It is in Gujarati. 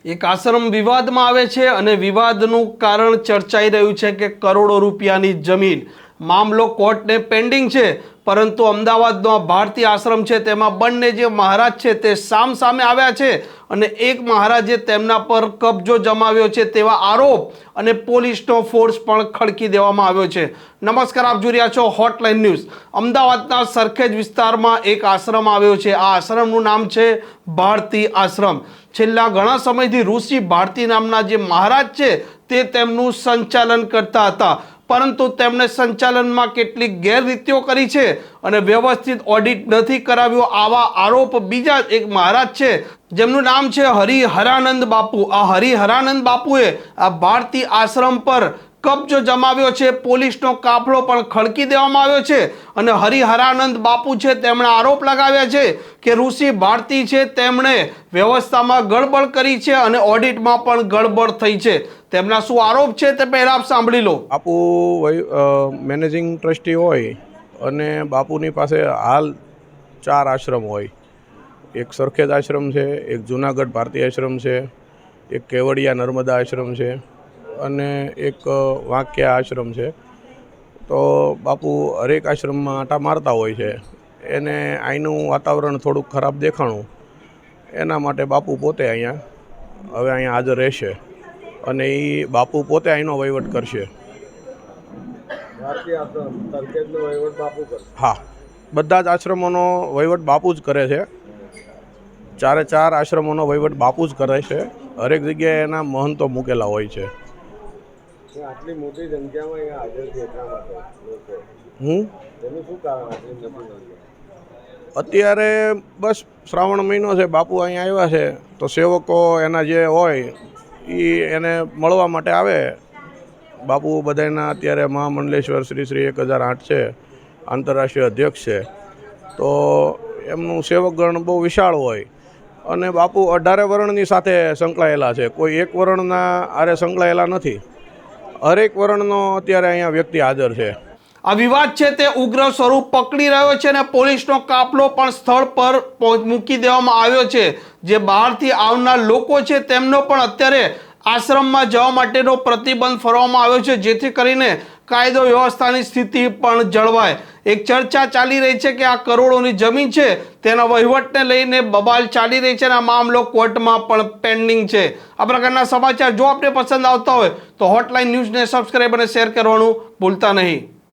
એક આશ્રમ વિવાદમાં આવે છે અને વિવાદનું કારણ ચર્ચાઈ રહ્યું છે કે કરોડો રૂપિયાની જમીન મામલો કોર્ટને પેન્ડિંગ છે, પરંતુ અમદાવાદનો ભારતીય આશ્રમ છે તેમાં બંને જે મહારાજ છે તે સામે આવ્યા છે અને એક મહારાજે તેમના પર કબજો જમાવ્યો છે તેવા આરોપ અને પોલીસનો ફોર્સ પણ ખડકી દેવામાં આવ્યો છે। નમસ્કાર, આપ જોઈ રહ્યા છો હોટલાઇન ન્યૂઝ। અમદાવાદના સરખેજ વિસ્તારમાં એક આશ્રમ આવ્યો છે। આ આશ્રમનું નામ છે ભારતી આશ્રમ। છેલ્લા ઘણા સમયથી ઋષિ ભારતી નામના જે મહારાજ છે તે તેમનું સંચાલન કરતા હતા, પરંતુ તેમણે સંચાલનમાં કેટલીક ગેરરીતિઓ કરી છે અને વ્યવસ્થિત ઓડિટ નથી કરાવ્યો, આવા આરોપ બીજા એક મહારાજ છે જેમનું નામ છે હરિહરાનંદ બાપુ। આ હરિહરાનંદ બાપુએ આ ભારતી આશ્રમ પર કબજો જમાવ્યો છે। પોલીસનો કાફલો પણ ખડકી દેવામાં આવ્યો છે અને હરિહરાનંદ બાપુ છે તેમણે આરોપ લગાવ્યા છે કે ઋષિ ભારતી છે તેમણે વ્યવસ્થામાં ગડબડ કરી છે અને ઓડિટમાં પણ ગડબડ થઈ છે। તેમના શું આરોપ છે તે પહેલા આપ સાંભળી લો। બાપુ મેનેજિંગ ટ્રસ્ટી હોય અને બાપુની પાસે હાલ 4 આશ્રમ હોય। એક સરખેજ આશ્રમ છે, એક જૂનાગઢ ભારતી આશ્રમ છે, એક કેવડિયા નર્મદા આશ્રમ છે અને એક વાંકિયા આશ્રમ છે। તો બાપુ હરેક આશ્રમમાં આંટા મારતા હોય છે। એને અહીંનું વાતાવરણ થોડુંક ખરાબ દેખાણું, એના માટે બાપુ પોતે અહીંયા હાજર રહેશે અને એ બાપુ પોતે અહીંનો વહીવટ કરશે। હા, બધા જ આશ્રમોનો વહીવટ બાપુ જ કરે છે। 4 આશ્રમોનો વહીવટ બાપુ જ કરે છે। હરેક જગ્યાએ એના મહંતો મૂકેલા હોય છે। આટલી મોટી સંખ્યામાં અહીંયા હાજર છે એટલા માટે એનું શું કારણ આટલી મોટી? અત્યારે બસ શ્રાવણ મહિનો છે, બાપુ અહીંયા આવ્યા છે તો સેવકો એના જે હોય એ એને મળવા માટે આવે। બાપુ બધાના અત્યારે મહામંડલેશ્વર શ્રી 1008 છે, આંતરરાષ્ટ્રીય અધ્યક્ષ છે, તો એમનું સેવકગણ બહુ વિશાળ હોય અને બાપુ 18 વર્ણની સાથે સંકળાયેલા છે। કોઈ એક વર્ણના આરે સંકળાયેલા નથી। હરેક વર્ણનો અત્યારે અહીંયા વ્યક્તિ હાજર છે। આ વિવાદ છે તે ઉગ્ર સ્વરૂપ પકડી રહ્યો છે અને પોલીસનો કાફલો પણ સ્થળ પર મૂકી દેવામાં આવ્યો છે। જે બહારથી આવનાર લોકો છે તેમનો પણ અત્યારે આશ્રમમાં જવા માટેનો પ્રતિબંધ ફરવામાં આવ્યો છે, જેથી કરીને કાયદો વ્યવસ્થાની સ્થિતિ પણ જળવાય। એક ચર્ચા ચાલી રહી છે કે આ કરોડોની જમીન છે તેના વહીવટને લઈને બબાલ ચાલી રહી છે અને આ મામલો કોર્ટમાં પણ પેન્ડિંગ છે। આ પ્રકારના સમાચાર જો આપને પસંદ આવતા હોય તો હોટલાઇન ન્યૂઝને સબસ્ક્રાઇબ અને શેર કરવાનું ભૂલતા નહીં।